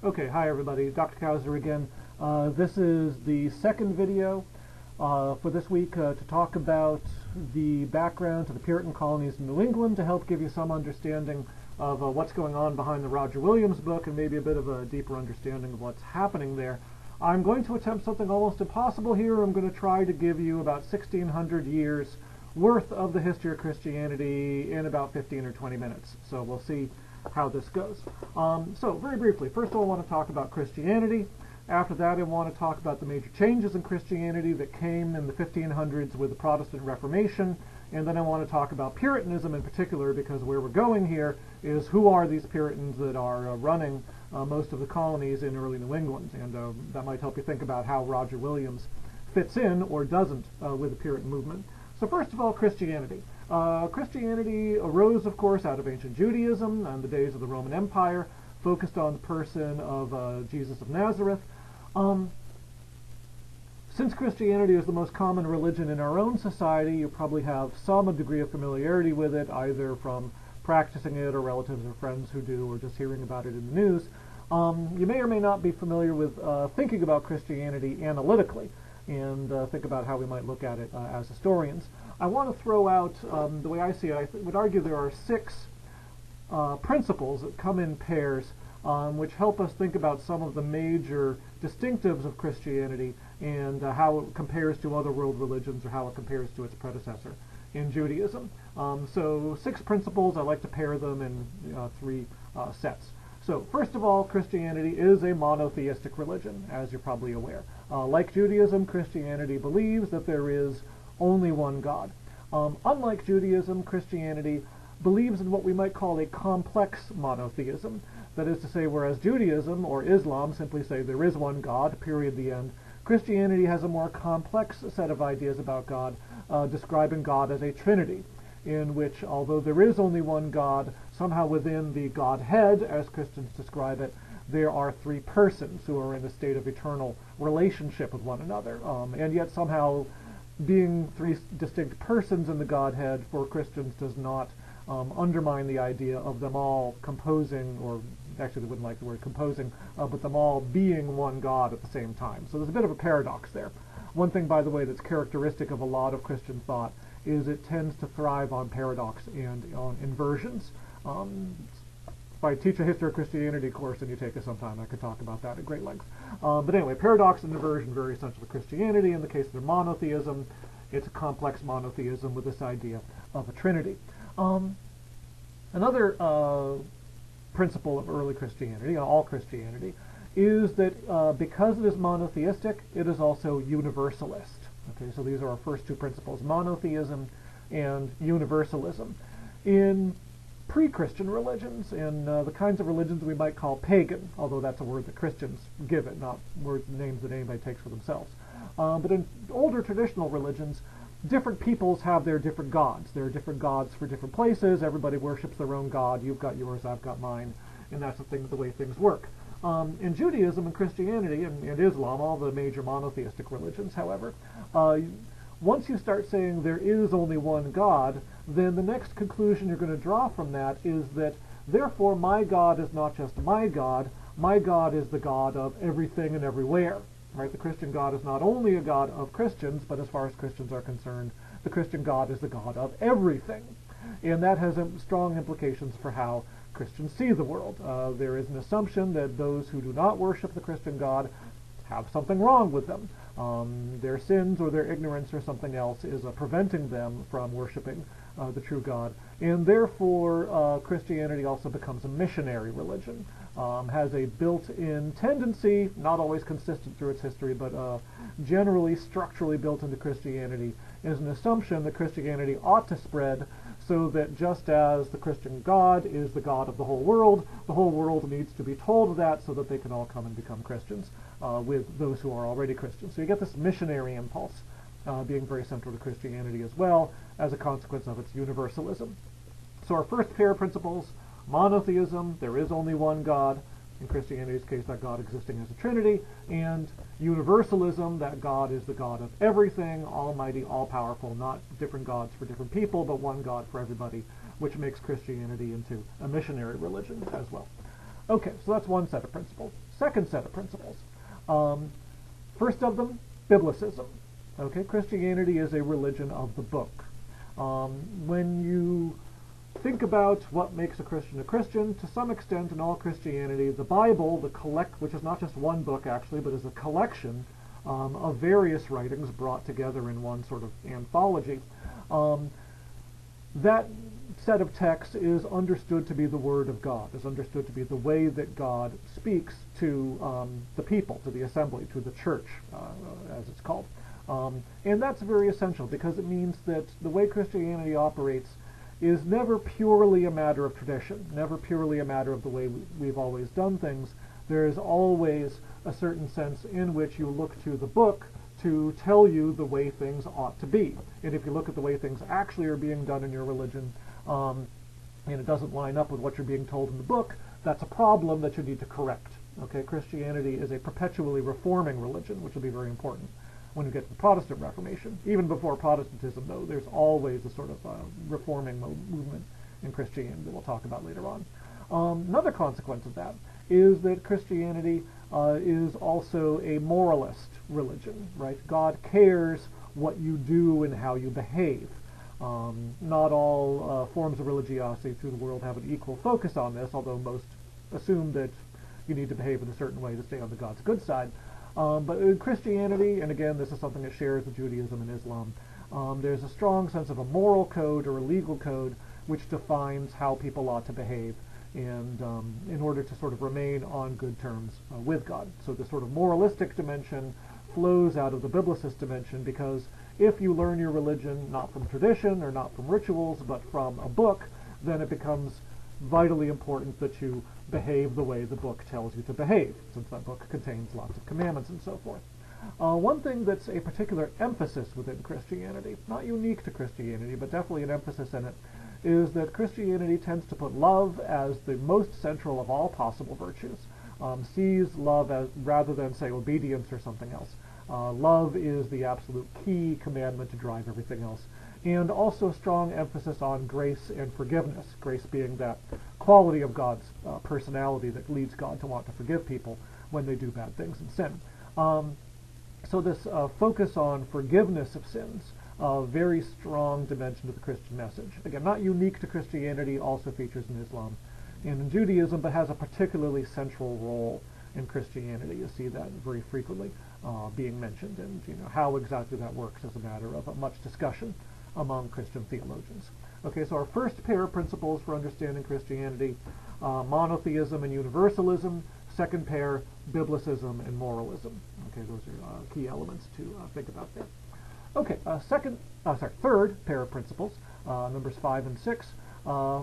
Okay, hi everybody, Dr. Kauser again. This is the second video for this week to talk about the background to the Puritan colonies in New England to help give you some understanding of what's going on behind the Roger Williams book and maybe a bit of a deeper understanding of what's happening there. I'm going to attempt something almost impossible here. I'm going to try to give you about 1,600 years worth of the history of Christianity in about 15 or 20 minutes. So we'll see how this goes. So very briefly, first of all I want to talk about Christianity. After that I want to talk about the major changes in Christianity that came in the 1500s with the Protestant Reformation, and then I want to talk about Puritanism in particular, because where we're going here is who are these Puritans that are running most of the colonies in early New England, and that might help you think about how Roger Williams fits in or doesn't with the Puritan movement. So first of all, Christianity. Christianity arose, of course, out of ancient Judaism and the days of the Roman Empire, focused on the person of Jesus of Nazareth. Since Christianity is the most common religion in our own society, you probably have some degree of familiarity with it, either from practicing it or relatives or friends who do, or just hearing about it in the news. You may or may not be familiar with thinking about Christianity analytically, and think about how we might look at it as historians. I want to throw out, the way I see it, I would argue there are 6 principles that come in pairs which help us think about some of the major distinctives of Christianity and how it compares to other world religions or how it compares to its predecessor in Judaism. So 6 principles. I like to pair them in 3 sets. So first of all, Christianity is a monotheistic religion, as you're probably aware. Like Judaism, Christianity believes that there is only one God. Unlike Judaism, Christianity believes in what we might call a complex monotheism. That is to say, whereas Judaism or Islam simply say there is one God, period, the end, Christianity has a more complex set of ideas about God, describing God as a trinity, in which, although there is only one God, somehow within the Godhead, as Christians describe it, there are 3 persons who are in a state of eternal relationship with one another, and yet somehow being 3 distinct persons in the Godhead for Christians does not undermine the idea of them all composing, or actually they wouldn't like the word composing, but them all being one God at the same time. So there's a bit of a paradox there. One thing, by the way, that's characteristic of a lot of Christian thought is it tends to thrive on paradox and on inversions. If I teach a history of Christianity course and you take it sometime, I could talk about that at great length. But anyway, paradox and inversion very essential to Christianity. In the case of their monotheism, it's a complex monotheism with this idea of a trinity. Another principle of early Christianity, all Christianity, is that because it is monotheistic, it is also universalist. Okay, so these are our first 2 principles, monotheism and universalism. In pre-Christian religions, in the kinds of religions we might call pagan, although that's a word that Christians give it, not names that anybody takes for themselves. But in older traditional religions, different peoples have their different gods. There are different gods for different places. Everybody worships their own god. You've got yours, I've got mine, and that's the way things work. In Judaism and Christianity and Islam, all the major monotheistic religions, however, once you start saying there is only one God, then the next conclusion you're going to draw from that is that, therefore, my God is not just my God is the God of everything and everywhere. Right? The Christian God is not only a God of Christians, but as far as Christians are concerned, the Christian God is the God of everything. And that has strong implications for how Christians see the world. There is an assumption that those who do not worship the Christian God have something wrong with them. Their sins or their ignorance or something else is preventing them from worshiping the true God. And therefore, Christianity also becomes a missionary religion. Has a built-in tendency, not always consistent through its history, but generally structurally built into Christianity, is an assumption that Christianity ought to spread so that just as the Christian God is the God of the whole world needs to be told that so that they can all come and become Christians with those who are already Christians. So you get this missionary impulse being very central to Christianity as well as a consequence of its universalism. So our first pair of principles, monotheism, there is only one God, in Christianity's case that God existing as a trinity, and universalism, that God is the God of everything, almighty, all-powerful, not different gods for different people, but one God for everybody, which makes Christianity into a missionary religion as well. Okay, so that's one set of principles. Second set of principles. First of them, Biblicism. Okay, Christianity is a religion of the book. When you think about what makes a Christian, to some extent in all Christianity, the Bible, which is not just one book actually, but is a collection of various writings brought together in one sort of anthology. That set of texts is understood to be the Word of God, is understood to be the way that God speaks to the people, to the assembly, to the church, as it's called. And that's very essential because it means that the way Christianity operates is never purely a matter of tradition, never purely a matter of the way we've always done things. There is always a certain sense in which you look to the book to tell you the way things ought to be. And if you look at the way things actually are being done in your religion, and it doesn't line up with what you're being told in the book, that's a problem that you need to correct. Okay, Christianity is a perpetually reforming religion, which will be very important when you get to the Protestant Reformation. Even before Protestantism, though, there's always a sort of reforming movement in Christianity that we'll talk about later on. Another consequence of that is that Christianity is also a moralist religion, right? God cares what you do and how you behave. Not all forms of religiosity through the world have an equal focus on this, although most assume that you need to behave in a certain way to stay on the God's good side. But in Christianity, and again, this is something that shares with Judaism and Islam, there's a strong sense of a moral code or a legal code which defines how people ought to behave and in order to sort of remain on good terms with God. So the sort of moralistic dimension flows out of the biblicist dimension because if you learn your religion not from tradition or not from rituals but from a book, then it becomes vitally important that you behave the way the book tells you to behave, since that book contains lots of commandments and so forth. One thing that's a particular emphasis within Christianity, not unique to Christianity, but definitely an emphasis in it, is that Christianity tends to put love as the most central of all possible virtues. Sees love as, rather than, say, obedience or something else. Love is the absolute key commandment to drive everything else. And also strong emphasis on grace and forgiveness, grace being that quality of God's personality that leads God to want to forgive people when they do bad things and sin. So this focus on forgiveness of sins, a very strong dimension of the Christian message. Again, not unique to Christianity, also features in Islam and in Judaism, but has a particularly central role in Christianity. You see that very frequently being mentioned, and how exactly that works is a matter of much discussion among Christian theologians. Okay, so our first pair of principles for understanding Christianity, monotheism and universalism. Second pair, biblicism and moralism. Okay, those are key elements to think about there. Okay, third pair of principles, numbers 5 and 6.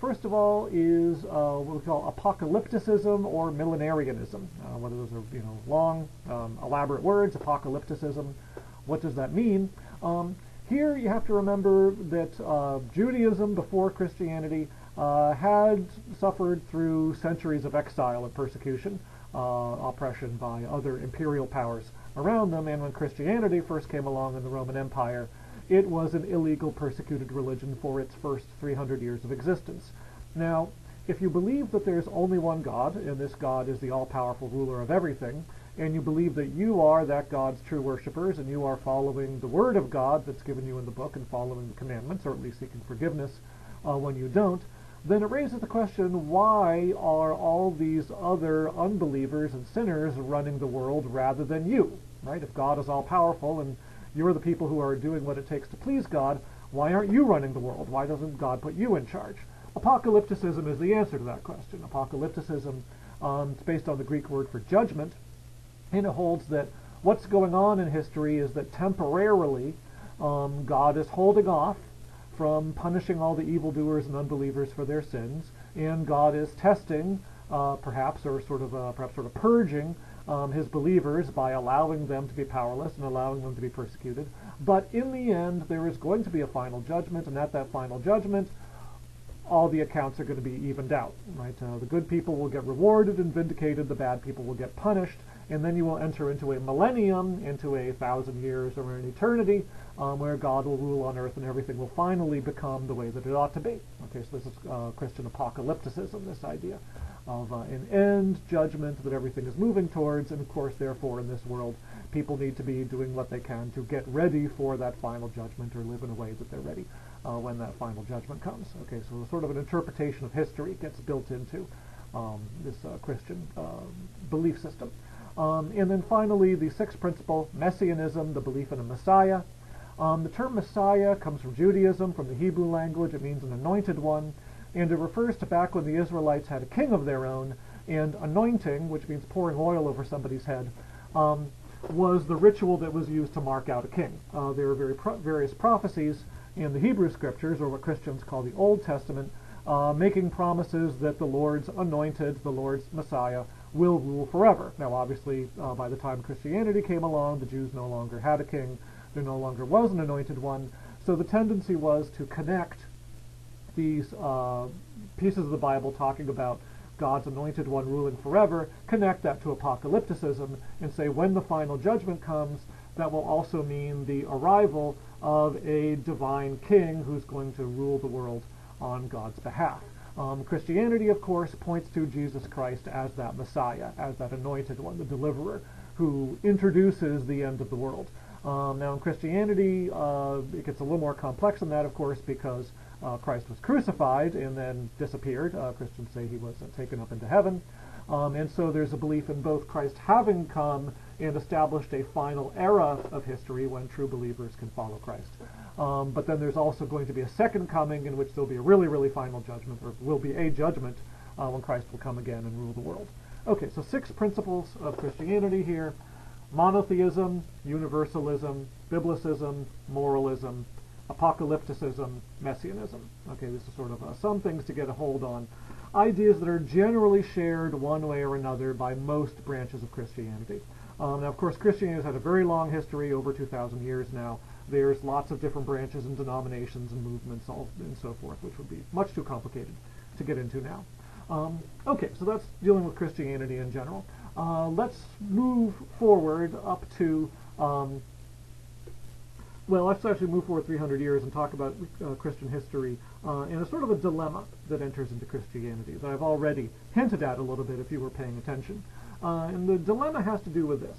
First of all is what we call apocalypticism or millenarianism. Whether those are long, elaborate words. Apocalypticism. What does that mean? Here you have to remember that Judaism before Christianity had suffered through centuries of exile and persecution, oppression by other imperial powers around them, and when Christianity first came along in the Roman Empire, it was an illegal persecuted religion for its first 300 years of existence. Now, if you believe that there's only one God, and this God is the all-powerful ruler of everything, and you believe that you are that God's true worshippers, and you are following the Word of God that's given you in the book and following the commandments, or at least seeking forgiveness when you don't, then it raises the question, why are all these other unbelievers and sinners running the world rather than you? Right? If God is all-powerful and you're the people who are doing what it takes to please God, why aren't you running the world? Why doesn't God put you in charge? Apocalypticism is the answer to that question. Apocalypticism is based on the Greek word for judgment, and it holds that what's going on in history is that temporarily God is holding off from punishing all the evildoers and unbelievers for their sins, and God is testing, perhaps sort of purging his believers by allowing them to be powerless and allowing them to be persecuted. But in the end, there is going to be a final judgment, and at that final judgment, all the accounts are going to be evened out. Right? The good people will get rewarded and vindicated, the bad people will get punished, and then you will enter into a millennium, into 1,000 years or an eternity, where God will rule on earth and everything will finally become the way that it ought to be. Okay, so this is Christian apocalypticism, this idea. of an end, judgment that everything is moving towards, and of course, therefore, in this world, people need to be doing what they can to get ready for that final judgment or live in a way that they're ready when that final judgment comes. Okay, so sort of an interpretation of history gets built into this Christian belief system. And then finally, the sixth principle, Messianism, the belief in a Messiah. The term Messiah comes from Judaism, from the Hebrew language. It means an anointed one, and it refers to back when the Israelites had a king of their own, and anointing, which means pouring oil over somebody's head, was the ritual that was used to mark out a king. There are various prophecies in the Hebrew scriptures, or what Christians call the Old Testament, making promises that the Lord's anointed, the Lord's Messiah, will rule forever. Now, obviously, by the time Christianity came along, the Jews no longer had a king. There no longer was an anointed one. So the tendency was to connect these pieces of the Bible talking about God's anointed one ruling forever, connect that to apocalypticism, and say when the final judgment comes, that will also mean the arrival of a divine king who's going to rule the world on God's behalf. Christianity, of course, points to Jesus Christ as that Messiah, as that anointed one, the deliverer, who introduces the end of the world. Now, in Christianity, it gets a little more complex than that, of course, because Christ was crucified and then disappeared. Christians say he was taken up into heaven. And so there's a belief in both Christ having come and established a final era of history when true believers can follow Christ. But then there's also going to be a second coming in which there'll be a really, really final judgment, or will be a judgment when Christ will come again and rule the world. Okay, so 6 principles of Christianity here: monotheism, universalism, biblicism, moralism, apocalypticism, messianism. Okay, this is sort of some things to get a hold on. Ideas that are generally shared one way or another by most branches of Christianity. Now, of course, Christianity has had a very long history, over 2,000 years now. There's lots of different branches and denominations and movements and so forth, which would be much too complicated to get into now. Okay, so that's dealing with Christianity in general. Let's move forward up to, well, let's actually move forward 300 years and talk about Christian history and a sort of a dilemma that enters into Christianity that I've already hinted at a little bit if you were paying attention. And the dilemma has to do with this.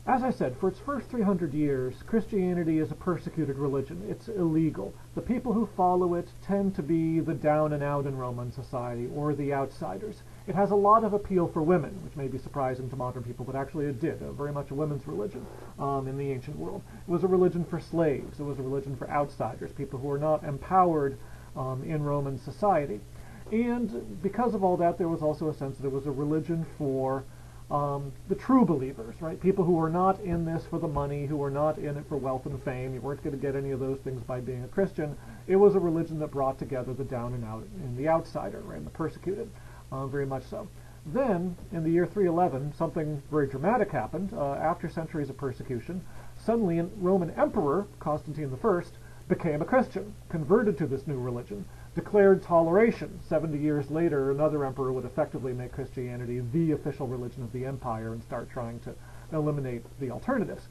As I said, for its first 300 years, Christianity is a persecuted religion. It's illegal. The people who follow it tend to be the down and out in Roman society, or the outsiders. It has a lot of appeal for women, which may be surprising to modern people, but actually it did. Very much a women's religion in the ancient world. It was a religion for slaves. It was a religion for outsiders, people who were not empowered in Roman society. And because of all that, there was also a sense that it was a religion for the true believers, right? People who were not in this for the money, who were not in it for wealth and fame. You weren't going to get any of those things by being a Christian. It was a religion that brought together the down and out and the outsider, right? And the persecuted, very much so. Then, in the year 311, something very dramatic happened. After centuries of persecution, suddenly a Roman emperor, Constantine I, became a Christian, converted to this new religion, declared toleration. 70 years later, another emperor would effectively make Christianity the official religion of the empire and start trying to eliminate the alternatives.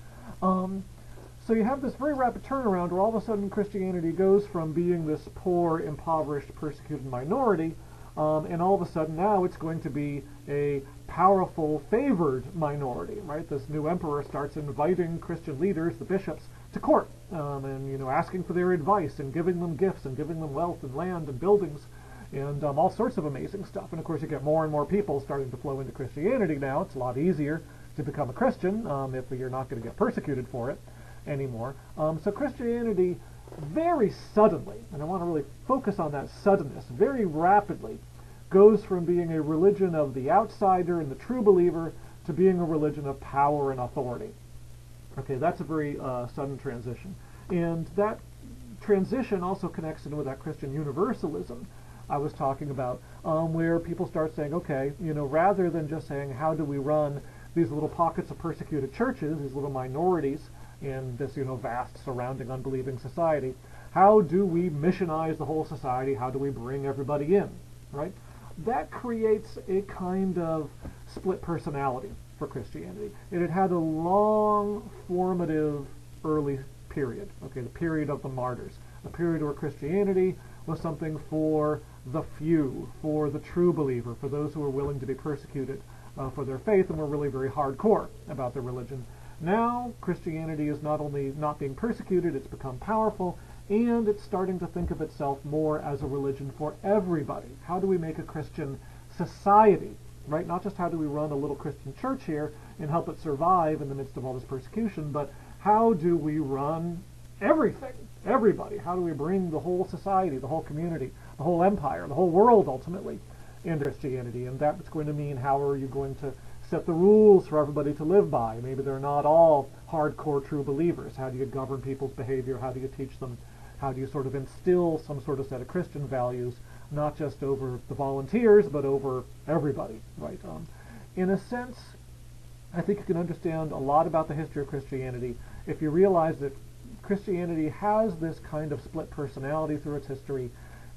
So you have this very rapid turnaround where all of a sudden Christianity goes from being this poor, impoverished, persecuted minority, and all of a sudden now it's going to be a powerful, favored minority, right? This new emperor starts inviting Christian leaders, the bishops, to court, and asking for their advice and giving them gifts and giving them wealth and land and buildings and all sorts of amazing stuff. And of course you get more and more people starting to flow into Christianity now. It's a lot easier to become a Christian if you're not going to get persecuted for it anymore. So Christianity very suddenly, and I want to really focus on that suddenness, very rapidly goes from being a religion of the outsider and the true believer to being a religion of power and authority. Okay, that's a very sudden transition. And that transition also connects in with that Christian universalism I was talking about, where people start saying, okay, rather than just saying, how do we run these little pockets of persecuted churches, these little minorities in this, vast surrounding unbelieving society, how do we missionize the whole society? How do we bring everybody in, right? That creates a kind of split personality for Christianity. It had a long, formative early period, okay, the period of the martyrs, a period where Christianity was something for the few, for the true believer, for those who are willing to be persecuted for their faith and were really very hardcore about their religion. Now, Christianity is not only not being persecuted, it's become powerful, and it's starting to think of itself more as a religion for everybody. How do we make a Christian society, right? Not just how do we run a little Christian church here and help it survive in the midst of all this persecution, but how do we run everything, everybody? How do we bring the whole society, the whole community, the whole empire, the whole world ultimately into Christianity? And that's going to mean how are you going to set the rules for everybody to live by? Maybe they're not all hardcore true believers. How do you govern people's behavior? How do you teach them? How do you sort of instill some sort of set of Christian values, not just over the volunteers, but over everybody, right? In a sense, I think you can understand a lot about the history of Christianity if you realize that Christianity has this kind of split personality through its history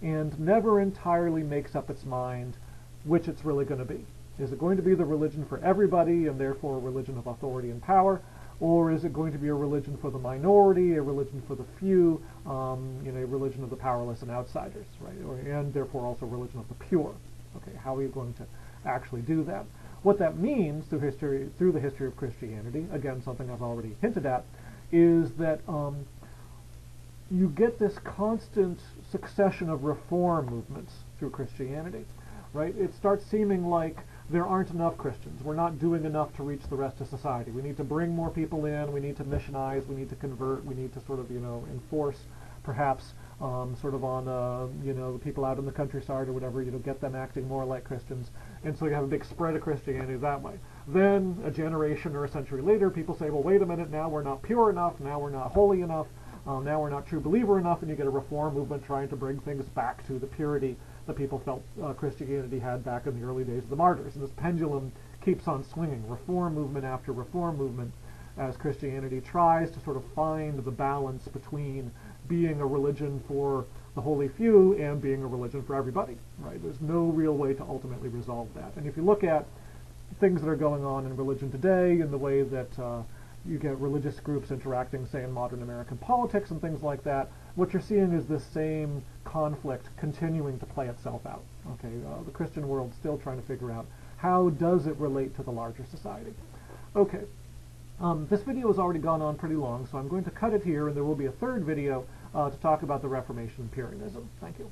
and never entirely makes up its mind which it's really going to be. Is it going to be the religion for everybody and therefore a religion of authority and power? Or is it going to be a religion for the minority, a religion for the few, a religion of the powerless and outsiders, right? And therefore also a religion of the pure. Okay, how are you going to actually do that? What that means through the history of Christianity, again, something I've already hinted at, is that you get this constant succession of reform movements through Christianity, right? It starts seeming like there aren't enough Christians. We're not doing enough to reach the rest of society. We need to bring more people in. We need to missionize. We need to convert. We need to sort of, enforce perhaps sort of on, the people out in the countryside or whatever, get them acting more like Christians. And so you have a big spread of Christianity that way. Then a generation or a century later, people say, well, wait a minute, now we're not pure enough. Now we're not holy enough. Now we're not true believer enough. And you get a reform movement trying to bring things back to the purity that people felt Christianity had back in the early days of the martyrs. And this pendulum keeps on swinging, reform movement after reform movement, as Christianity tries to sort of find the balance between being a religion for the holy few and being a religion for everybody, right? There's no real way to ultimately resolve that. And if you look at things that are going on in religion today in the way that you get religious groups interacting, say, in modern American politics and things like that, what you're seeing is this same conflict continuing to play itself out. Okay, the Christian world still trying to figure out how does it relate to the larger society. Okay, this video has already gone on pretty long, so I'm going to cut it here, and there will be a third video to talk about the Reformation and Puritanism. Thank you.